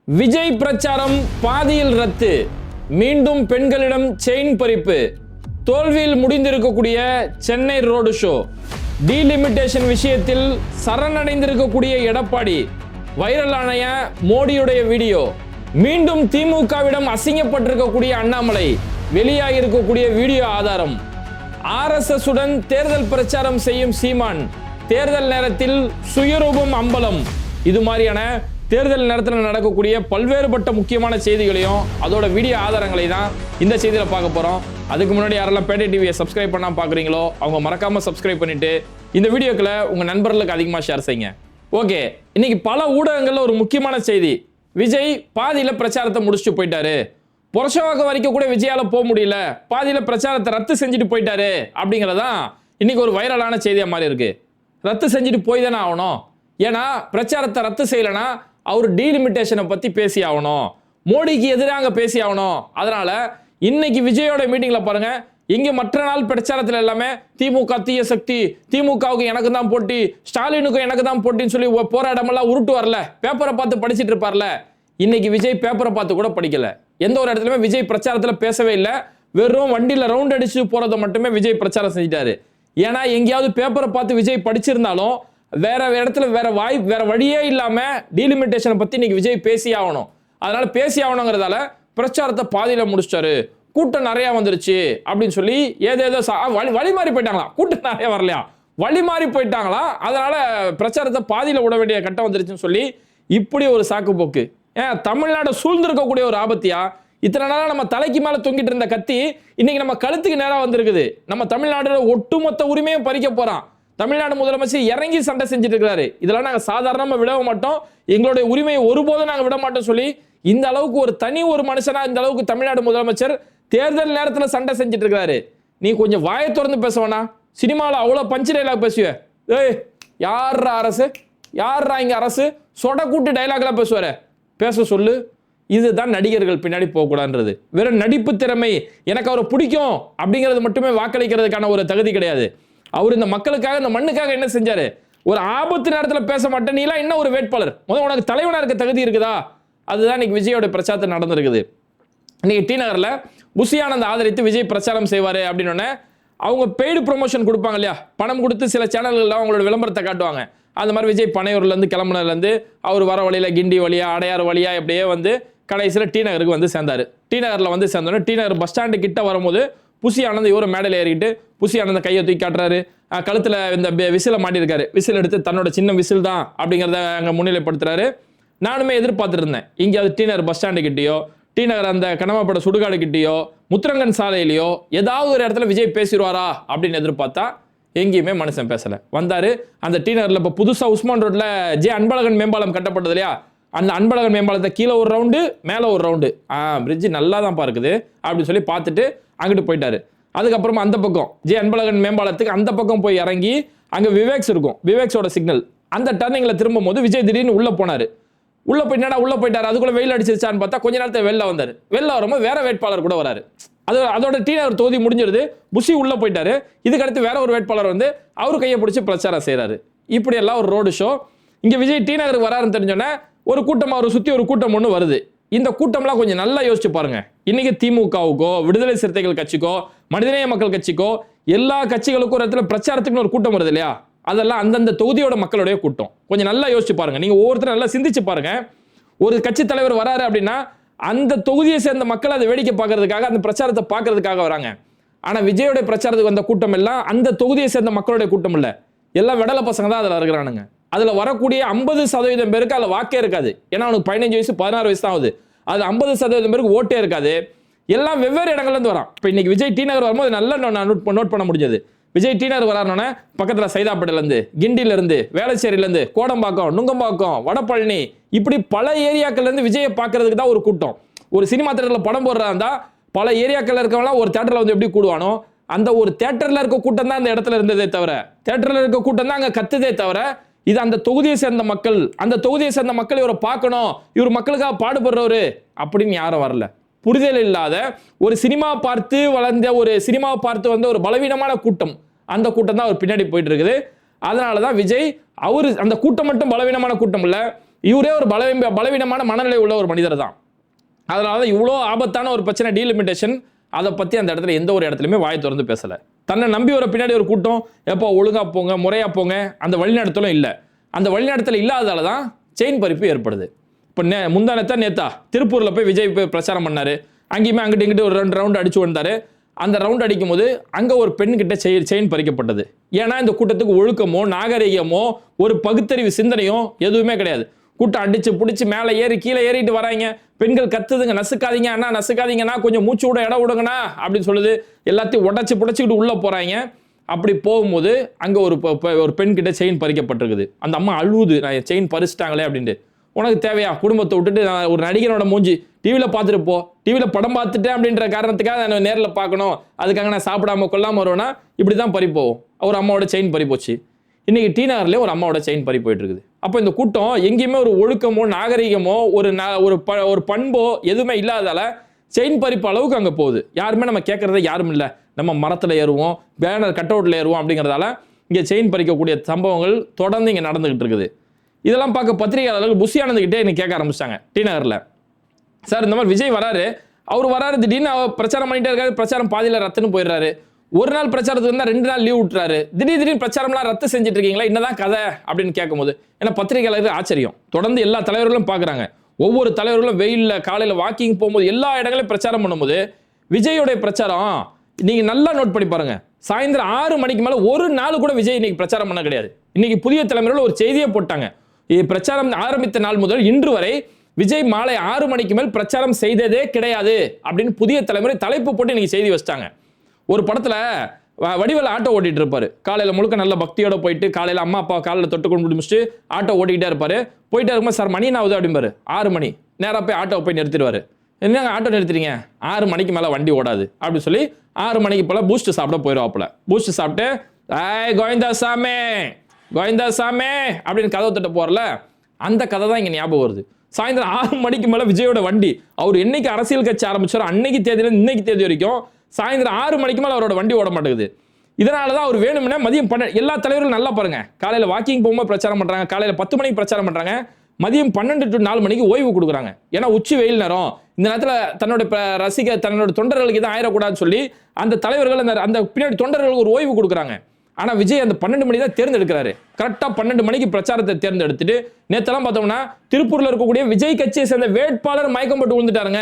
விஜய் பிரச்சாரம் பாதியில் ரத்து, மீண்டும் பெண்களிடம் செயின் பறிப்பு, தோல்வியில் முடிந்திருக்கக்கூடிய சென்னை ரோடு ஷோ, டீலிமிட்டேஷன் விஷயத்தில் சரணடைந்திருக்கக்கூடிய எடப்பாடி, வைரலான மோடியுடைய வீடியோ, மீண்டும் திமுகவிடம் அசிங்கப்பட்டிருக்கக்கூடிய அண்ணாமலை, வெளியாகியிருக்கக்கூடிய வீடியோ ஆதாரம், RSS உடன் தேர்தல் பிரச்சாரம் செய்யும் சீமான், தேர்தல் நேரத்தில் சுயரூபம் அம்பலம், இது மாதிரியான தேர்தல் நேரத்தில் நடக்கக்கூடிய பல்வேறுபட்ட முக்கியமான செய்திகளையும் அதோட வீடியோ ஆதாரங்களை தான் இந்த செய்தியில் பார்க்க போறோம். அதுக்கு முன்னாடி யாரெல்லாம் பேட்டை டிவியை சப்ஸ்கிரைப் பண்ணாம பாக்குறீங்களோ அவங்க மறக்காம சப்ஸ்கிரைப் பண்ணிட்டு இந்த வீடியோக்களை உங்க நண்பர்களுக்கு அதிகமா ஷேர் செய்யுங்க. ஓகே, இன்னைக்கு பல ஊடகங்கள்ல ஒரு முக்கியமான செய்தி, விஜய் பாதியில பிரச்சாரத்தை முடிச்சுட்டு போயிட்டாரு, புரட்சவாக்க வரைக்கும் கூட விஜயால போக முடியல, பாதியில பிரச்சாரத்தை ரத்து செஞ்சுட்டு போயிட்டாரு அப்படிங்கறதான் இன்னைக்கு ஒரு வைரலான செய்தியா மாதிரி இருக்கு. ரத்து செஞ்சுட்டு போய் தானே ஆகணும், ஏன்னா பிரச்சாரத்தை ரத்து செய்யலனா அவர் டீலிமிட்டேஷனை பத்தி பேசி ஆகணும், மோடிக்கு எதிராக பேசி ஆகணும். அதனால இன்னைக்கு விஜயோட மீட்டிங்ல பாருங்க, இங்க மற்ற நாள் பிரச்சாரத்துல எல்லாமே திமுக தீய சக்தி, திமுகவுக்கு எனக்கு தான் போட்டி, ஸ்டாலினுக்கும் எனக்கு தான் போட்டின்னு சொல்லி போராடமெல்லாம் உருட்டு வரல, பேப்பரை பார்த்து படிச்சுட்டு இருப்பார்ல. இன்னைக்கு விஜய் பேப்பரை பார்த்து கூட படிக்கல, எந்த ஒரு இடத்துலயுமே விஜய் பிரச்சாரத்துல பேசவே இல்லை, வெறும் வண்டியில ரவுண்ட் அடிச்சு போறதை மட்டுமே விஜய் பிரச்சாரம் செஞ்சிட்டாரு. ஏன்னா எங்கேயாவது பேப்பரை பார்த்து விஜய் படிச்சிருந்தாலும் வேற இடத்துல வேற வழியே இல்லாம டீலிமிட்டேஷனை பத்தி இன்னைக்கு விஜய் பேசி ஆகணும். அதனால பேசி ஆகணுங்கிறதால பிரச்சாரத்தை பாதியில முடிச்சிட்டாரு. கூட்டம் நிறைய வந்துருச்சு அப்படின்னு சொல்லி ஏதேதோ வழி மாறி போயிட்டாங்களா, கூட்டம் நிறைய வரலையா, வழி மாறி போயிட்டாங்களா, அதனால பிரச்சாரத்தை பாதியில விட வேண்டிய கட்டம் வந்துருச்சுன்னு சொல்லி இப்படி ஒரு சாக்கு போக்கு. ஏன் தமிழ்நாடு சூழ்ந்திருக்கக்கூடிய ஒரு ஆபத்தியா? இத்தனை நாளா நம்ம தலைக்கு மேல தொங்கிட்டு இருந்த கத்தி இன்னைக்கு நம்ம கழுத்துக்கு நேரா வந்திருக்குது. நம்ம தமிழ்நாடு ஒட்டுமொத்த உரிமையும் பறிக்க போறான். தமிழ்நாடு முதலமைச்சர் இறங்கி சண்டை செஞ்சுட்டு இருக்காரு. இதெல்லாம் நாங்க சாதாரணமா விட மாட்டோம், எங்களுடைய உரிமையை ஒருபோதும் நாங்க விட மாட்டோம் சொல்லி இந்த அளவுக்கு ஒரு மனுஷனா இந்த அளவுக்கு தமிழ்நாடு முதலமைச்சர் தேர்தல் நேரத்துல சண்டை செஞ்சுட்டு இருக்காரு. நீ கொஞ்சம் வாயை திறந்து பேசுவனா, சினிமாவில் அவ்வளவு பஞ்சு டைலாக் பேசுவ, ஏய் யாரா அரசு, யாரா இங்க அரசு, சொட கூட்டு டைலாக்லாம் பேசுவாரு, பேச சொல்லு. இதுதான் நடிகர்கள் பின்னாடி போகக்கூடாதுன்றது. வெறும் நடிப்பு திறமை, எனக்கு அவரை பிடிக்கும் அப்படிங்கிறது மட்டுமே வாக்களிக்கிறதுக்கான ஒரு தகுதி கிடையாது. அவர் இந்த மக்களுக்காக இந்த மண்ணுக்காக என்ன செஞ்சாரு, ஒரு ஆபத்து நேரத்தில் பேச மாட்டேன், நீலாம் என்ன ஒரு வேட்பாளர், முதல் உனக்கு தலைவனா இருக்க தகுதி இருக்குதா? அதுதான் இன்னைக்கு விஜயோட பிரச்சாரம் நடந்திருக்குது. இன்னைக்கு டி நகர்ல புஷி ஆனந்த் ஆதரித்து விஜய் பிரச்சாரம் செய்வாரு அப்படின்னு அவங்க பெய்டு ப்ரொமோஷன் கொடுப்பாங்க இல்லையா, பணம் கொடுத்து சில சேனல்கள் அவங்களோட விளம்பரத்தை காட்டுவாங்க. அந்த மாதிரி விஜய் பனையூர்ல இருந்து கிளம்புனதுலேருந்து அவர் வர வழியில கிண்டி வழியா அடையாறு வழியா இப்படியே வந்து கடைசியில் டி நகருக்கு வந்து சேர்ந்தாரு. டி நகர்ல வந்து சேர்ந்தோன்னே டி நகர் பஸ் ஸ்டாண்டு கிட்ட வரும்போது புஷி ஆனந்த் இவரை மேடையில் ஏறிக்கிட்டு புஷி ஆனந்த கையை தூக்கி காட்டுறாரு, கழுத்துல இந்த விசில மாட்டிருக்காரு, விசில் எடுத்து தன்னோட சின்ன விசில் தான் அப்படிங்கிறத அங்கே முன்னிலைப்படுத்துறாரு. நானுமே எதிர்பார்த்துட்டு இருந்தேன், இங்கேயாவது டி நகர் பஸ் ஸ்டாண்டு கிட்டேயோ, டி நகர் அந்த கனமாப்பட சுடுகாடு கிட்டேயோ, முத்துரங்கன் சாலையிலையோ ஏதாவது ஒரு இடத்துல விஜய் பேசிடுவாரா அப்படின்னு எதிர்பார்த்தா எங்கேயுமே மனுஷன் பேசல. வந்தாரு அந்த டி நகர்ல இப்போ புதுசா உஸ்மான் ரோட்ல அன்பழகன் மேம்பாலம் கட்டப்பட்டது இல்லையா, அந்த அன்பழகன் மேம்பாலத்தை கீழே ஒரு ரவுண்டு மேலே ஒரு ரவுண்டு, பிரிட்ஜ் நல்லா தான் பார்க்குது அப்படின்னு சொல்லி பார்த்துட்டு அங்கிட்டு போயிட்டாரு. அதுக்கப்புறமா அந்த பக்கம் அன்பழகன் மேம்பாலத்துக்கு அந்த பக்கம் போய் இறங்கி அங்கே விவேக்ஸ் இருக்கும், விவேக்ஸோட சிக்னல் அந்த டர்னிங்ல திரும்பும் போது விஜய் திடீர்னு உள்ள போனாரு. உள்ள போயிட்டா உள்ள போயிட்டாரு, அதுக்குள்ள வெயில் அடிச்சிருச்சான்னு பார்த்தா கொஞ்ச நேரத்தில் வெளில வந்தாரு. வெளில வரும்போது வேற வேட்பாளர் கூட வராரு. அதோட டி நகர் தொகுதி முடிஞ்சிருது, புஷி உள்ள போயிட்டாரு. இதுக்கு அடுத்து வேற ஒரு வேட்பாளர் வந்து அவரு கையை பிடிச்சி பிரச்சாரம் செய்யறாரு. இப்படி எல்லாம் ஒரு ரோடு ஷோ. இங்க விஜய் டி நகருக்கு வராருன்னு தெரிஞ்சோன்னே ஒரு கூட்டம் அவரை சுத்தி ஒரு கூட்டம் ஒன்று வருது. இந்த கூட்டம்லாம் கொஞ்சம் நல்லா யோசிச்சு பாருங்க. இன்னைக்கு திமுகவுக்கோ, விடுதலை சிறுத்தைகள் கட்சிக்கோ, மனிதநேய மக்கள் கட்சிக்கோ, எல்லா கட்சிகளுக்கும் ஒரு இடத்துல பிரச்சாரத்துக்கு ஒரு கூட்டம் வருது இல்லையா, அதெல்லாம் அந்தந்த தொகுதியோட மக்களுடைய கூட்டம். கொஞ்சம் நல்லா யோசிச்சு பாருங்க, நீங்க ஒவ்வொருத்தரும் நல்லா சிந்திச்சு பாருங்க. ஒரு கட்சி தலைவர் வராரு அப்படின்னா அந்த தொகுதியை சேர்ந்த மக்கள் அதை வேடிக்கை பார்க்கறதுக்காக, அந்த பிரச்சாரத்தை பார்க்கறதுக்காக வராங்க. ஆனா விஜயோட பிரச்சாரத்துக்கு வந்த கூட்டம் எல்லாம் அந்த தொகுதியை சேர்ந்த மக்களுடைய கூட்டம் இல்ல, எல்லாம் விடலை பசங்க தான் அதுல இருக்கிறானுங்க. அதுல வரக்கூடிய 50% பேருக்கு அதுல வாக்கே இருக்காது. ஏன்னா அவனுக்கு 15 வயசு 16 வயசு தான் ஆகுது. அதுல 50% பேருக்கு ஓட்டே இருக்காது. எல்லாம் வெவ்வேறு இடங்கள்ல இருந்து வரான். இப்ப இன்னைக்கு விஜய் டி நகர் வரும்போது நல்லா நோட் பண்ண முடிஞ்சது. விஜய் டி நகர் வரானோன்னா பக்கத்துல சைதாப்பேட்டையில இருந்து, கிண்டில இருந்து, வேளச்சேரியில இருந்து, கோடம்பாக்கம், நுங்கம்பாக்கம், வடபழனி, இப்படி பல ஏரியாக்கள்ல இருந்து விஜயை பார்க்கறதுக்கு தான் ஒரு கூட்டம். ஒரு சினிமா தியேட்டர்ல படம் போடுறதா இருந்தா பல ஏரியாக்கள்ல இருக்கவங்களாம் ஒரு தியேட்டர்ல வந்து எப்படி கூடுவானோ அந்த ஒரு தியேட்டர்ல இருக்க கூட்டம் தான் அந்த இடத்துல இருந்ததே தவிர, தியேட்டர்ல இருக்க கூட்டம் தான் அங்க கத்துதே தவிர, இது அந்த தொகுதியை சேர்ந்த மக்கள், அந்த தொகுதியை சேர்ந்த மக்கள் இவரை பார்க்கணும், இவர் மக்களுக்காக பாடுபடுறவரு அப்படின்னு யாரும் வரல. புரிதல் இல்லாத ஒரு சினிமா பார்த்து வளர்ந்த ஒரு பலவீனமான கூட்டம், அந்த கூட்டம் தான் அவர் பின்னாடி போயிட்டு இருக்குது. அதனாலதான் விஜய் அவரு அந்த கூட்டம் மட்டும் பலவீனமான கூட்டம் இல்ல, இவரே ஒரு பலவீனமான மனநிலை உள்ள ஒரு மனிதர் தான். அதனால தான் இவ்வளோ ஆபத்தான ஒரு பிரச்சனை டீலிமிட்டேஷன், அதை பற்றி அந்த இடத்துல எந்த ஒரு இடத்துலையுமே வாயை திறந்து பேசலை. தன்னை நம்பி ஒரு பின்னாடி ஒரு கூட்டம் எப்போ ஒழுங்கா போங்க முறையாக போங்க அந்த வழிநடத்தலும் இல்லை. அந்த வழிநடத்தல் இல்லாததால தான் செயின் பறிப்பு ஏற்படுது. இப்போ நேத்தா திருப்பூரில் போய் விஜய் போய் பிரச்சாரம் பண்ணார். அங்கேயுமே அங்கிட்டு இங்கிட்டு ஒரு 2 ரவுண்டு அடிச்சு வந்தார். அந்த ரவுண்ட் அடிக்கும் போது அங்கே ஒரு பெண்கிட்ட செயின் பறிக்கப்பட்டது. ஏன்னா இந்த கூட்டத்துக்கு ஒழுக்கமோ நாகரிகமோ ஒரு பகுத்தறிவு சிந்தனையோ எதுவுமே கிடையாது. கூட்டம் அடிச்சு பிடிச்சி மேலே ஏறி கீழே ஏறிட்டு வராங்க. பெண்கள் கத்துதுங்க, நசுக்காதீங்க அண்ணா, நசுக்காதீங்கன்னா கொஞ்சம் மூச்சு விட இடம் விடுங்கண்ணா அப்படின்னு சொல்லுது. எல்லாத்தையும் உடச்சி புடைச்சிக்கிட்டு உள்ளே போகிறாங்க. அப்படி போகும்போது அங்கே ஒரு பெண்கிட்ட செயின் பறிக்கப்பட்டிருக்குது. அந்த அம்மா அழுவுது, நான் செயின் பறிச்சிட்டாங்களே அப்படின்ட்டு. உனக்கு தேவையா? குடும்பத்தை விட்டுட்டு நான் ஒரு நடிகனோட மூஞ்சி டிவியில் பார்த்துட்டு போ, டிவியில் படம் பார்த்துட்டேன் அப்படின்ற காரணத்துக்காக நான் நேரில் பார்க்கணும், அதுக்காக நான் சாப்பிடாம கொள்ளாமல் வருவேன்னா இப்படி தான் பறி போவோம். ஒரு அம்மாவோட செயின் பறி போச்சு. இன்னைக்கு டி நகர்லேயே ஒரு அம்மாவோட செயின் பறி போயிட்டு இருக்குது. அப்போ இந்த கூட்டம் எங்கேயுமே ஒரு ஒழுக்கமோ நாகரிகமோ ஒரு பண்போ எதுவுமே இல்லாதால செயின் பறிப்பு அளவுக்கு அங்கே போகுது. யாருமே நம்ம கேட்கறத யாரும் இல்லை. நம்ம மரத்தில் ஏறுவோம், பேனர் கட் அவுட்டில் ஏறுவோம் அப்படிங்கிறதால இங்கே செயின் பறிக்கக்கூடிய சம்பவங்கள் தொடர்ந்து இங்கே நடந்துகிட்டு இருக்குது. இதெல்லாம் பார்க்க பத்திரிகையாளர்கள் புஷி ஆனந்துகிட்டே இன்னைக்கு கேட்க ஆரம்பிச்சிட்டாங்க டி நகரில். சார் இந்த மாதிரி விஜய் வராரு, அவர் வராரு, திடீர்னு பிரச்சாரம் பண்ணிட்டே இருக்காரு, பிரச்சாரம் பாதியில் ரத்துன்னு போயிடுறாரு. ஒரு நாள் பிரச்சாரத்துக்கு இருந்தால் 2 நாள் லீவ் விட்டுறாரு. திடீர்னு பிரச்சாரம்லாம் ரத்து செஞ்சுட்டு இருக்கீங்களா, என்னதான் கதை அப்படின்னு கேட்கும்போது ஏன்னா பத்திரிகையாளர்கள் ஆச்சரியம். தொடர்ந்து எல்லா தலைவர்களும் பார்க்குறாங்க. ஒவ்வொரு தலைவர்களும் வெயிலில் காலையில் வாக்கிங் போகும்போது எல்லா இடங்களையும் பிரச்சாரம் பண்ணும்போது விஜயோடைய பிரச்சாரம் நீங்கள் நல்லா நோட் பண்ணி பாருங்க. சாயந்தரம் 6 மணிக்கு மேலே ஒரு நாள் கூட விஜய் இன்னைக்கு பிரச்சாரம் பண்ண கிடையாது. இன்னைக்கு புதிய தலைமுறையில் ஒரு செய்தியை போட்டாங்க. பிரச்சாரம் ஆரம்பித்த நாள் முதல் இன்று வரை விஜய் மாலை 6 மணிக்கு மேல் பிரச்சாரம் செய்ததே கிடையாது அப்படின்னு புதிய தலைமுறை தலைப்பு போட்டு இன்னைக்கு செய்தி வச்சிட்டாங்க. ஒரு படத்துல வடிவேல் ஆட்டோ ஓட்டிட்டு இருப்பாரு. காலையில முழுக்க நல்ல பக்தியோட போயிட்டு காலையில அம்மா அப்பா காலையில் தொட்டு கொண்டு முடிச்சுட்டு ஆட்டோ ஓட்டிக்கிட்டே இருப்பாரு. போயிட்டே இருக்கும்போது சார் மணி ஆகுது அப்படிம்பாரு. 6 மணி நேராக போய் ஆட்டோ போய் நிறுத்திடுவாரு. என்னங்க ஆட்டோ நிறுத்துறீங்க, 6 மணிக்கு மேலே வண்டி ஓடாது அப்படின்னு சொல்லி 6 மணிக்கு போல பூஸ்ட் சாப்பிட போயிடுவாப்புல. பூஸ்ட் சாப்பிட்டு கோவிந்தா சாமே கோவிந்தா சாமே அப்படின்னு கதவை தட்ட போறல, அந்த கதை தான் இங்க ஞாபகம் வருது. சாயந்தரம் 6 மணிக்கு மேலே விஜயோட வண்டி, அவர் என்னைக்கு அரசியல் கட்சி ஆரம்பிச்சாரோ அன்னைக்கு தேதியில இன்னைக்கு தேதி வரைக்கும் சாயந்தரம் 6 மணிக்கு மேலே அவரோட வண்டி ஓட மாட்டேங்குது. இதனால தான் அவர் வேணும்னா மதியம் எல்லா தலைவர்களும் நல்லா பாருங்க, காலையில் வாக்கிங் போகும்போது பிரச்சாரம் பண்றாங்க, காலையில் 10 மணிக்கு பிரச்சாரம் பண்றாங்க, மதியம் 12 to 4 மணிக்கு ஓய்வு கொடுக்குறாங்க. ஏன்னா உச்சி வெயில் நேரம், இந்த நேரத்தில் தன்னோட தொண்டர்களுக்கு இதை ஆயிடக்கூடாதுன்னு சொல்லி அந்த தலைவர்கள் அந்த பின்னாடி தொண்டர்களுக்கு ஒரு ஓய்வு கொடுக்குறாங்க. ஆனால் விஜய் அந்த 12 மணி தான் தேர்ந்தெடுக்கிறாரு. கரெக்டாக 12 மணிக்கு பிரச்சாரத்தை தேர்ந்தெடுத்துட்டு நேற்றெல்லாம் பார்த்தோம்னா திருப்பூரில் இருக்கக்கூடிய விஜய் கட்சியை சேர்ந்த வேட்பாளர் மயக்கம் போட்டு விழுந்துட்டாருங்க.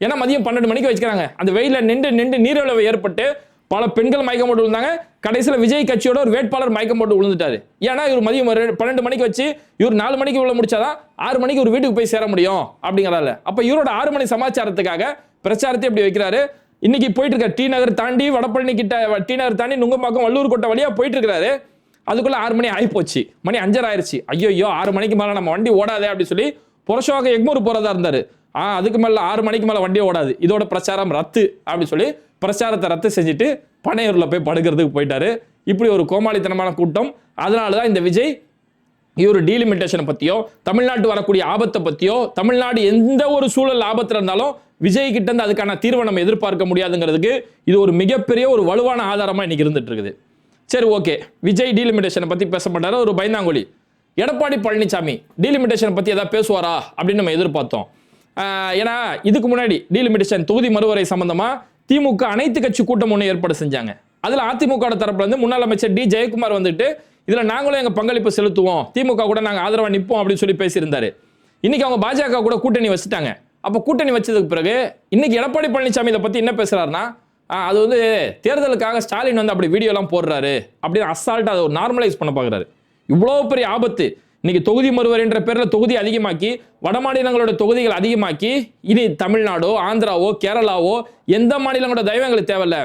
ஏன்னா மதியம் 12 மணிக்கு வச்சுக்கிறாங்க. அந்த வெயிலில் நின்று நீரிழிவு ஏற்பட்டு பல பெண்கள் மயக்கம் போட்டு விழுந்தாங்க. கடைசியில் விஜய் கட்சியோட ஒரு வேட்பாளர் மயக்கம் போட்டு விழுந்துட்டாரு. ஏன்னா இவர் மதியம் 12 மணிக்கு வச்சு இவர் 4 மணிக்கு உள்ள முடிச்சாதான் 6 மணிக்கு ஒரு வீட்டுக்கு போய் சேர முடியும் அப்படிங்கிறாரு. அப்போ இவரோட 6 மணி சமாச்சாரத்துக்காக பிரச்சாரத்தை எப்படி வைக்கிறாரு. இன்னைக்கு போயிட்டு இருக்க டி நகர் தாண்டி வடபழனி கிட்ட, டி நகர் தாண்டி நுங்கம்பாக்கம் வள்ளூர் கோட்டை வழியா போயிட்டு இருக்கிறாரு. அதுக்குள்ள 6 மணி ஆயிப்போச்சு, மணி 5:30 ஆயிடுச்சு. ஐயோ 6 மணிக்கு மேலே நம்ம வண்டி ஓடாதே அப்படி சொல்லி புரஷோக எக்மூர் போறதா இருந்தாரு. அதுக்கு மேல 6 மணிக்கு மேலே வண்டி ஓடாது, இதோட பிரச்சாரம் ரத்து அப்படி சொல்லி பிரச்சாரத்தை ரத்து செஞ்சுட்டு பனையூர்ல போய் படுக்கிறதுக்கு போயிட்டாரு. இப்படி ஒரு கோமாளித்தனமான கூட்டம். அதனாலதான் இந்த விஜய் இவர் டீலிமிட்டேஷனை பத்தியோ தமிழ்நாட்டு வரக்கூடிய ஆபத்தை பத்தியோ, தமிழ்நாடு எந்த ஒரு சூழல் ஆபத்துல இருந்தாலும் விஜய் கிட்ட இருந்து அதுக்கான தீர்வை நம்ம எதிர்பார்க்க முடியாதுங்கிறதுக்கு இது ஒரு மிகப்பெரிய ஒரு வலுவான ஆதாரமா இன்னைக்கு இருந்துட்டு இருக்குது. சரி, ஓகே, விஜய் டீலிமிட்டேஷனை பத்தி பேச மாட்டாரு, ஒரு பயந்தாங்கொலி. எடப்பாடி பழனிசாமி டீலிமிட்டேஷனை பத்தி ஏதாவது பேசுவாரா அப்படின்னு நம்ம எதிர்பார்த்தோம். ஏன்னா இதுக்கு முன்னாடி டீலிமிட்டேஷன் தொகுதி மறுவரை சம்பந்தமா திமுக அனைத்து கட்சி கூட்டம் ஒன்று ஏற்பாடு செஞ்சாங்க. அதுல அதிமுக தரப்புல இருந்து முன்னாள் அமைச்சர் டி ஜெயக்குமார் வந்துட்டு இதுல நாங்களும் எங்க பங்களிப்பு செலுத்துவோம், திமுக கூட நாங்க ஆதரவா நிற்போம் அப்படின்னு சொல்லி பேசியிருந்தாரு. இன்னைக்கு அவங்க பாஜக கூட கூட்டணி வச்சுட்டாங்க. அப்ப கூட்டணி வச்சதுக்கு பிறகு இன்னைக்கு எடப்பாடி பழனிசாமி இதை பத்தி என்ன பேசுறாருன்னா, அது வந்து தேர்தலுக்காக ஸ்டாலின் வந்து அப்படி வீடியோ எல்லாம் போடுறாரு அப்படின்னு அசால்ட்டா அதை நார்மலைஸ் பண்ண பாக்குறாரு. இவ்வளவு பெரிய ஆபத்து. இன்னைக்கு தொகுதி மறுவர் என்ற பேர்ல தொகுதி அதிகமாக்கி, வட மாநிலங்களோட தொகுதிகள் அதிகமாக்கி, இனி தமிழ்நாடோ ஆந்திராவோ கேரளாவோ எந்த மாநிலங்களோட தயவங்களுக்கு தேவையில்ல.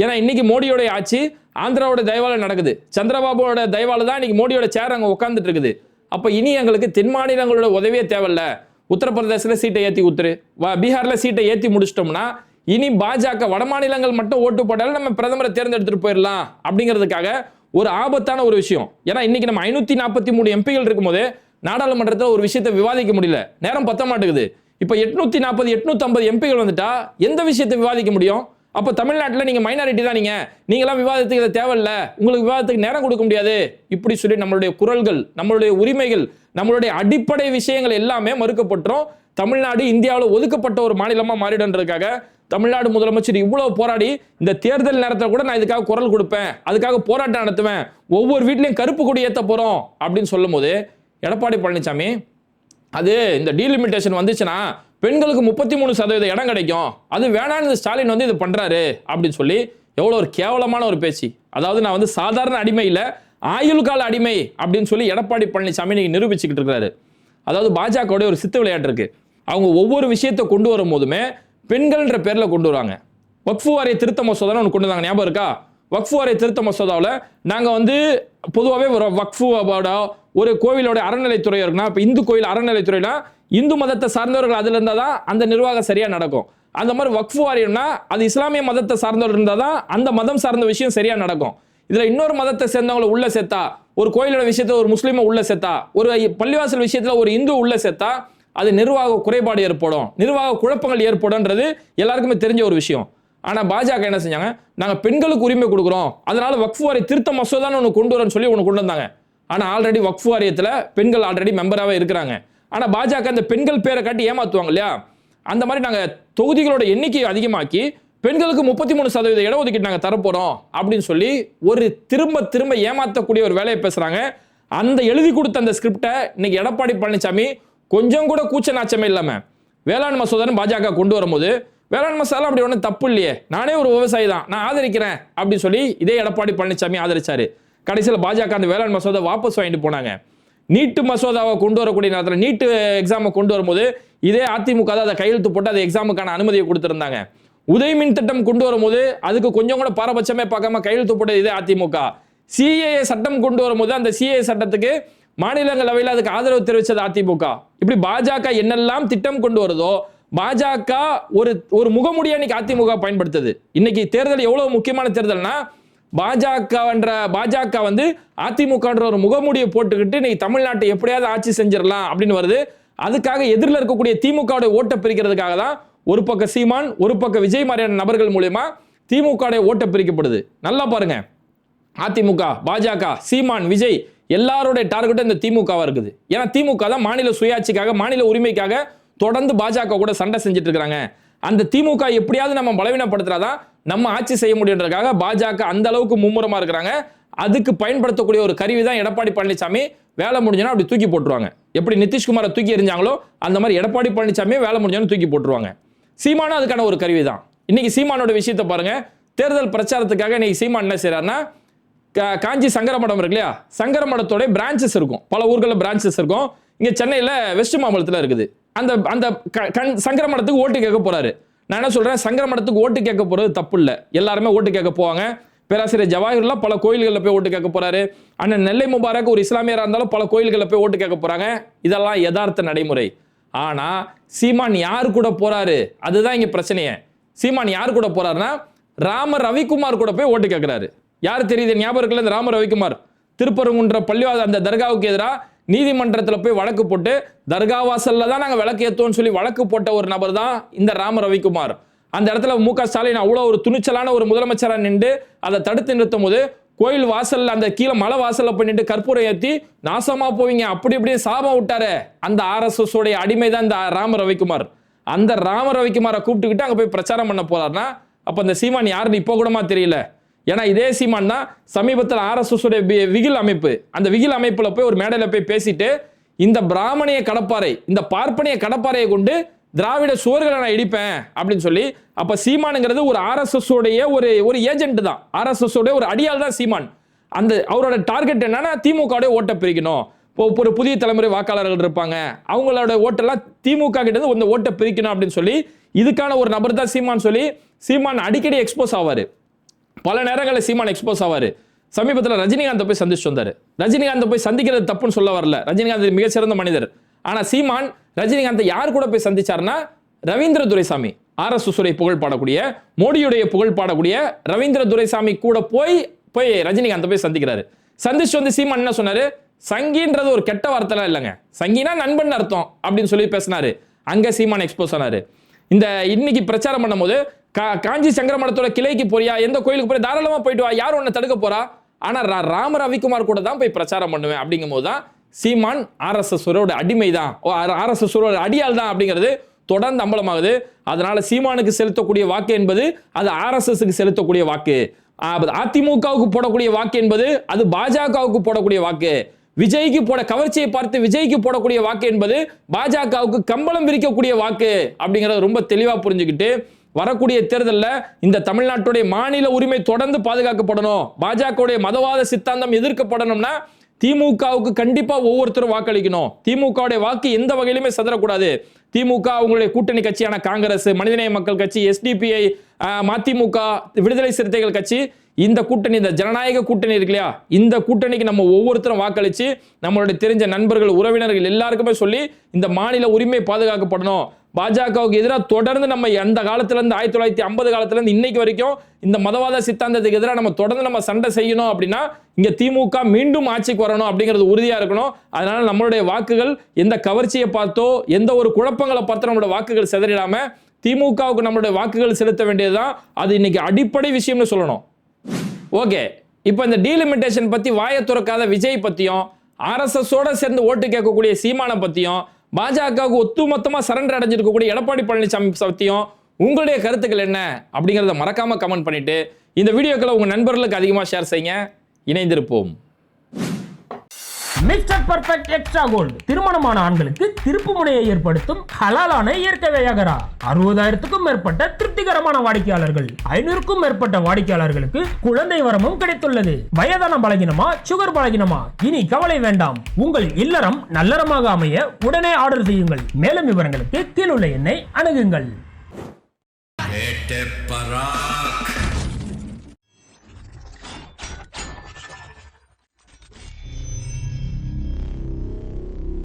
ஏன்னா இன்னைக்கு மோடியோட ஆட்சி ஆந்திராவோட தயவால நடக்குது, சந்திரபாபுவோட தயவால தான் இன்னைக்கு மோடியோட சேர் அங்க உட்கார்ந்துட்டு இருக்குது. அப்ப இனி எங்களுக்கு தென் மாநிலங்களோட உதவியே தேவையில்ல. உத்தரப்பிரதேசல சீட்டை ஏத்தி ஊத்துரு, பீகார்ல சீட்டை ஏத்தி முடிச்சிட்டோம்னா இனி பாஜக வட மாநிலங்கள் மட்டும் ஓட்டு போட்டாலும் நம்ம பிரதமரை தேர்ந்தெடுத்துட்டு போயிடலாம் அப்படிங்கிறதுக்காக ஒரு ஆபத்தான ஒரு விஷயம். ஏன்னா இன்னைக்கு நம்ம 543 எம்பிகள் இருக்கும்போது நாடாளுமன்றத்தில் ஒரு விஷயத்தை விவாதிக்க முடியல, நேரம் பத்த மாட்டேங்குது. இப்ப 840 850 எம்பிகள் வந்துட்டா எந்த விஷயத்தை விவாதிக்க முடியும்? அப்ப தமிழ்நாட்டில் நீங்க மைனாரிட்டி தான், நீங்களாம் விவாதத்துக்கு இதை தேவையில்ல, உங்களுக்கு விவாதத்துக்கு நேரம் கொடுக்க முடியாது, இப்படி சொல்லி நம்மளுடைய குரல்கள், நம்மளுடைய உரிமைகள், நம்மளுடைய அடிப்படை விஷயங்கள் எல்லாமே மறுக்கப்பட்டோம். தமிழ்நாடு இந்தியாவில் ஒதுக்கப்பட்ட ஒரு மாநிலமா மாறிடுன்றதுக்காக தமிழ்நாடு முதலமைச்சர் இவ்வளவு போராடி இந்த தேர்தல் நேரத்தில் கூட நான் இதுக்காக குரல் கொடுப்பேன், அதுக்காக போராட்டம் நடத்துவேன், ஒவ்வொரு வீட்லையும் கருப்பு கொடி ஏற்ற போறோம் அப்படின்னு சொல்லும் போது எடப்பாடி பழனிசாமி அது இந்த டீலிமிட்டேஷன் வந்துச்சுன்னா பெண்களுக்கு 33% இடம் கிடைக்கும், அது வேணான்னு ஸ்டாலின் வந்து இது பண்றாரு அப்படின்னு சொல்லி எவ்வளவு ஒரு கேவலமான ஒரு பேச்சு. அதாவது நான் வந்து சாதாரண அடிமை இல்ல, ஆயுள் கால அடிமை அப்படின்னு சொல்லி எடப்பாடி பழனிசாமி இன்னைக்கு நிரூபிச்சுக்கிட்டு இருக்காரு. அதாவது பாஜகவுடைய ஒரு சித்து விளையாட்டு இருக்கு. அவங்க ஒவ்வொரு விஷயத்தை கொண்டு வரும் போதுமே பெண்கள்ன்ற பேர்ல கொண்டு வருவாங்க. வக்ஃபு வாரிய திருத்த மசோதான்னு ஒன்று கொண்டு வந்தாங்க, ஞாபகம் இருக்கா? வக்ஃபு வாரிய திருத்த மசோதாவில் நாங்கள் வந்து பொதுவாகவே ஒரு வக்ஃபு ஒரு கோவிலோட அறநிலைத்துறை இருக்குன்னா, இப்போ இந்து கோயில் அறநிலைத்துறைனா இந்து மதத்தை சார்ந்தவர்கள் அதில் இருந்தால் தான் அந்த நிர்வாகம் சரியாக நடக்கும். அந்த மாதிரி வக்ஃபு வாரியம்னா அது இஸ்லாமிய மதத்தை சார்ந்தவர்கள் இருந்தால் தான் அந்த மதம் சார்ந்த விஷயம் சரியாக நடக்கும். இதில் இன்னொரு மதத்தை சேர்ந்தவங்களை உள்ள சேர்த்தா, ஒரு கோயிலோட விஷயத்தில் ஒரு முஸ்லீமை உள்ள சேர்த்தா, ஒரு பள்ளிவாசல் விஷயத்தில் ஒரு இந்து உள்ள சேர்த்தா அது நிர்வாக குறைபாடு ஏற்படும், நிர்வாக குழப்பங்கள் ஏற்படும்ன்றது எல்லாருக்குமே தெரிஞ்ச ஒரு விஷயம். ஆனால் பாஜக என்ன செஞ்சாங்க, நாங்கள் பெண்களுக்கு உரிமை கொடுக்குறோம், அதனால வக்ஃபு வாரிய திருத்த மசோதான்னு ஒன்று கொண்டு வரேன்னு சொல்லி ஒன்று கொண்டு வந்தாங்க. ஆனால் ஆல்ரெடி வக்ஃபு வாரியத்தில் பெண்கள் ஆல்ரெடி மெம்பராகவே இருக்கிறாங்க. ஆனால் பாஜக அந்த பெண்கள் பேரை காட்டி ஏமாத்துவாங்க இல்லையா, அந்த மாதிரி நாங்கள் தொகுதிகளோட எண்ணிக்கையை அதிகமாக்கி பெண்களுக்கு 33% இடஒதுக்கீடு நாங்கள் தரப்போறோம் அப்படின்னு சொல்லி ஒரு திரும்ப திரும்ப ஏமாற்றக்கூடிய ஒரு வேலையை பேசுறாங்க. அந்த எழுதி கொடுத்த அந்த ஸ்கிரிப்டை இன்னைக்கு எடப்பாடி பழனிசாமி கொஞ்சம் கூட கூச்ச நாச்சமே இல்லாம வேளாண் மசோதான்னு பாஜக கொண்டு வரும்போது, வேளாண் மசோதா அப்படி ஒன்றும் தப்பு இல்லையே, நானே ஒரு விவசாயி தான், நான் ஆதரிக்கிறேன் அப்படின்னு சொல்லி இதே எடப்பாடி பழனிசாமி ஆதரிச்சாரு. கடைசியில் பாஜக அந்த வேளாண் மசோதா வாபஸ் வாங்கிட்டு போனாங்க. நீட்டு மசோதாவை கொண்டு வரக்கூடிய நேரத்தில் நீட்டு எக்ஸாமை கொண்டு வரும்போது இதே அதிமுக தான் அதை கையெழுத்து போட்டு அந்த எக்ஸாமுக்கான அனுமதியை கொடுத்திருந்தாங்க. உதய மின் திட்டம் கொண்டு வரும்போது அதுக்கு கொஞ்சம் கூட பாரபட்சமே பார்க்காம கையெழுத்து போட்டது இதே அதிமுக. சிஏஏ சட்டம் கொண்டு வரும்போது அந்த சிஏஏ சட்டத்துக்கு மாநிலங்களவையில் அதுக்கு ஆதரவு தெரிவித்தது அதிமுக. இப்படி பாஜக என்னெல்லாம் திட்டம் கொண்டு வருதோ பாஜக ஒரு முகமூடியா இன்னைக்கு அதிமுக பயன்படுத்துது. இன்னைக்கு தேர்தல் எவ்வளவு முக்கியமான தேர்தல்னா பாஜக வந்து அதிமுகன்ற ஒரு முகமூடியை போட்டுக்கிட்டு இன்னைக்கு தமிழ்நாட்டை எப்படியாவது ஆட்சி செஞ்சிடலாம் அப்படின்னு வருது. அதுக்காக எதிரில் இருக்கக்கூடிய திமுக ஓட்டை பிரிக்கிறதுக்காக தான் ஒரு பக்கம் சீமான், ஒரு பக்கம் விஜய் மாதிரியான நபர்கள் மூலமா திமுக ஓட்டை பிரிக்கப்படுது. நல்லா பாருங்க, அதிமுக, பாஜக, சீமான், விஜய் எல்லாரோட டார்கெட்டும் இந்த திமுகவா இருக்குது. ஏன்னா திமுக தான் மாநில சுயாட்சிக்காக, மாநில உரிமைக்காக தொடர்ந்து பாஜக கூட சண்டை செஞ்சுட்டு இருக்காங்க. அந்த திமுக எப்படியாவது நம்ம பலவீனப்படுத்துறாதான் நம்ம ஆட்சி செய்ய முடியுன்றதுக்காக பாஜக அந்த அளவுக்கு மும்முரமா இருக்கிறாங்க. அதுக்கு பயன்படுத்தக்கூடிய ஒரு கருவி தான் எடப்பாடி பழனிசாமி. வேலை முடிஞ்சனா அப்படி தூக்கி போட்டுருவாங்க. எப்படி நிதிஷ்குமாரை தூக்கி எறிஞ்சாங்களோ அந்த மாதிரி எடப்பாடி பழனிசாமியை வேலை முடிஞ்சோன்னு தூக்கி போட்டுருவாங்க. சீமானும் அதுக்கான ஒரு கருவி தான். இன்னைக்கு சீமானோட விஷயத்தை பாருங்க. தேர்தல் பிரச்சாரத்துக்காக இன்னைக்கு சீமான் என்ன செய்யறாருன்னா, காஞ்சி சங்கரமடம் இருக்கு இல்லையா, சங்கரமடத்தோட பிரான்ச்சஸ் இருக்கும், பல ஊர்களில் பிரான்ச்சஸ் இருக்கும். இங்க சென்னையில் வெஸ்ட் மாம்பலத்தில் இருக்குது. அந்த சங்கரமடத்துக்கு ஓட்டு கேட்க போறாரு. நான் என்ன சொல்றேன், சங்கரமடத்துக்கு ஓட்டு கேட்க போறது தப்பு இல்லை, எல்லாருமே ஓட்டு கேட்க போவாங்க. பேராசிரியர் ஜவாஹிர்லாம் பல கோயில்களில் போய் ஓட்டு கேட்க போறாரு. அண்ணன் நெல்லை முபாரக் ஒரு இஸ்லாமியராக இருந்தாலும் பல கோயில்களில் போய் ஓட்டு கேட்க போறாங்க. இதெல்லாம் யதார்த்த நடைமுறை. ஆனா சீமான் யார் கூட போறாரு, அதுதான் இங்க பிரச்சனையே. சீமான் யார் கூட போறாருன்னா ராம ரவிக்குமார் கூட போய் ஓட்டு கேட்கிறாரு. யாரு தெரியுது, ஞாபகம் இருக்குல்ல, இந்த ராம ரவிக்குமார் திருப்பரங்குன்ற பள்ளிவாசல் அந்த தர்காவுக்கு எதிராக நீதிமன்றத்தில் போய் வழக்கு போட்டு தர்கா வாசல்ல தான் நாங்கள் விளக்கு ஏற்றுவோம்னு சொல்லி வழக்கு போட்ட ஒரு நபர் தான் இந்த ராம ரவிக்குமார். அந்த இடத்துல மு.க. ஸ்டாலின் அவ்வளோ ஒரு துணிச்சலான ஒரு முதலமைச்சராக நின்று அதை தடுத்து நிறுத்தும் போது கோயில் வாசல்ல அந்த கீழே மலை வாசல்ல பண்ணிட்டு கற்பூரம் ஏற்றி நாசமா போவீங்க அப்படி இப்படியே சாபம் விட்டாரு. அந்த RSS உடைய அடிமை தான் இந்த ராம ரவிக்குமார். அந்த ராம ரவிக்குமாரை கூப்பிட்டுக்கிட்டு அங்கே போய் பிரச்சாரம் பண்ண போறாருன்னா அப்போ அந்த சீமான் யாருன்னு இப்போ கூடமா தெரியல. ஏன்னா இதே சீமான் தான் சமீபத்தில் RSS உடைய விகில் அமைப்பு, அந்த விகில் அமைப்புல போய் ஒரு மேடையில் போய் பேசிட்டு இந்த பிராமணிய கடப்பாறை, இந்த பார்ப்பனிய கடப்பாறையை கொண்டு திராவிட சுவர்களை நான் இடிப்பேன் அப்படின்னு சொல்லி. அப்ப சீமானுங்கிறது ஒரு RSS உடைய ஒரு ஏஜென்ட் தான், RSS உடைய ஒரு அடியாள் தான் சீமான். அந்த அவரோட டார்கெட் என்னன்னா திமுக ஓட்டை பிரிக்கணும். ஒரு புதிய தலைமுறை வாக்காளர்கள் இருப்பாங்க, அவங்களோட ஓட்டெல்லாம் திமுக கிட்ட இந்த ஓட்டை பிரிக்கணும் அப்படின்னு சொல்லி இதுக்கான ஒரு நபர் தான் சீமான் சொல்லி சீமான் அடிக்கடி எக்ஸ்போஸ் ஆவாரு. பல நேரங்களில் சீமான் எக்ஸ்போஸ் ஆவாரு. சமீபத்தில் ரஜினிகாந்த் போய் சந்திச்சு வந்தாரு. ரஜினிகாந்த் போய் சந்திக்கிறது தப்புன்னு சொல்ல வரல, ரஜினிகாந்த் மிகச்சிறந்த மனிதர். ஆனா சீமான் ரஜினிகாந்த் யார் கூட போய் சந்திச்சார்னா ரவீந்திர துரைசாமி, RSS உடைய புகழ் பாடக்கூடிய, மோடியுடைய புகழ் பாடக்கூடிய ரவீந்திர துரைசாமி கூட போய் ரஜினிகாந்த் போய் சந்திக்கிறாரு. சந்திச்சு வந்து சீமான் என்ன சொன்னாரு, சங்கின்றது ஒரு கெட்ட வார்த்தைலாம் இல்லைங்க, சங்கினா நண்பன் அர்த்தம் அப்படின்னு சொல்லி பேசினாரு. அங்க சீமான் எக்ஸ்போஸ் ஆனாரு. இந்த இன்னைக்கு பிரச்சாரம் பண்ணும்போது காஞ்சி சங்கர மடத்தோட கிளைக்கு போறியா, எந்த கோயிலுக்கு போறியா, தாராளமா போயிட்டு வா, யாரும் உன்னை தடுக்க போறா. ஆனா ராம ரவிக்குமார் கூட தான் போய் பிரச்சாரம் பண்ணுவேன் அப்படிங்கும் போதுதான் சீமான் RSS அடிமை தான், RSS அடியால் தான் அப்படிங்கிறது தொடர்ந்து அம்பலமாகுது. அதனால சீமானுக்கு செலுத்தக்கூடிய வாக்கு என்பது அது RSSக்கு செலுத்தக்கூடிய வாக்கு, அதிமுகவுக்கு போடக்கூடிய வாக்கு என்பது அது பாஜகவுக்கு போடக்கூடிய வாக்கு, விஜய்க்கு போட கவர்ச்சியை பார்த்து விஜய்க்கு போடக்கூடிய வாக்கு என்பது பாஜகவுக்கு கம்பளம் விரிக்கக்கூடிய வாக்கு அப்படிங்கறத ரொம்ப தெளிவா புரிஞ்சுக்கிட்டு வரக்கூடிய தேர்தலில் இந்த தமிழ்நாட்டுடைய மாநில உரிமை தொடர்ந்து பாதுகாக்கப்படணும், பாஜகவுடைய மதவாத சித்தாந்தம் எதிர்க்கப்படணும்னா திமுகவுக்கு கண்டிப்பா ஒவ்வொருத்தரும் வாக்களிக்கணும். திமுகவுடைய வாக்கு எந்த வகையிலுமே சதறக்கூடாது. திமுக அவங்களுடைய கூட்டணி கட்சியான காங்கிரஸ், மனிதநேய மக்கள் கட்சி, SDPI, மதிமுக, விடுதலை சிறுத்தைகள் கட்சி, இந்த கூட்டணி, இந்த ஜனநாயக கூட்டணி இருக்கு இல்லையா, இந்த கூட்டணிக்கு நம்ம ஒவ்வொருத்தரும் வாக்களிச்சு நம்மளுடைய தெரிஞ்ச நண்பர்கள், உறவினர்கள் எல்லாருக்குமே சொல்லி இந்த மாநில உரிமை பாதுகாக்கப்படணும். பாஜகவுக்கு எதிராக தொடர்ந்து நம்ம அந்த காலத்துல இருந்து 1950 காலத்துல இருந்து இன்னைக்கு வரைக்கும் இந்த மதவாத சித்தாந்தத்துக்கு எதிராக நம்ம தொடர்ந்து நம்ம சண்டை செய்யணும் அப்படின்னா இங்க திமுக மீண்டும் ஆட்சிக்கு வரணும் அப்படிங்கிறது உறுதியா இருக்கணும். அதனால நம்மளுடைய வாக்குகள் எந்த கவர்ச்சியை பார்த்தோ எந்த ஒரு குழப்பங்களை பார்த்து நம்மளோட வாக்குகள் சிதறிடாம திமுகவுக்கு நம்மளுடைய வாக்குகள் செலுத்த வேண்டியதுதான் அது இன்னைக்கு அடிப்படை விஷயம்னு சொல்லணும். ஓகே, இப்போ இந்த டீலிமிட்டேஷன் பத்தி வாயை துறக்காத விஜய் பத்தியும் RSSோட சேர்ந்து ஓட்டு கேட்கக்கூடிய சீமானை பத்தியும் பாஜகவுக்கு ஒட்டுமொத்தமா சரண்டர் அடைஞ்சிருக்கக்கூடிய எடப்பாடி பழனிசாமி பத்தியும் உங்களுடைய கருத்துக்கள் என்ன அப்படிங்கறத மறக்காம கமெண்ட் பண்ணிட்டு இந்த வீடியோக்களை உங்க நண்பர்களுக்கு அதிகமா ஷேர் செய்யுங்க. இணைந்திருப்போம். மிஸ்டர் பர்ஃபெக்ட் எக்ஸ்ட்ரா கோல்டு திருமணமான ஆண்களுக்கு திருப்பு முனையை ஏற்படுத்தும் ஹலாலான இயற்கை வியாகரா. 60,000க்கும் மேற்பட்ட திருப்திகரமான வாடிக்கையாளர்கள், 500க்கும் மேற்பட்ட வாடிக்கையாளர்களுக்கு குழந்தை வரமும் கிடைத்துள்ளது. வயதான பலகினமா, சுகர் பலகினமா, இனி கவலை வேண்டாம். உங்கள் இல்லறம் நல்லறமாக அமைய உடனே ஆர்டர் செய்யுங்கள். மேலும் விவரங்களுக்கு கீழுள்ள எண்ணை அணுகுங்கள்.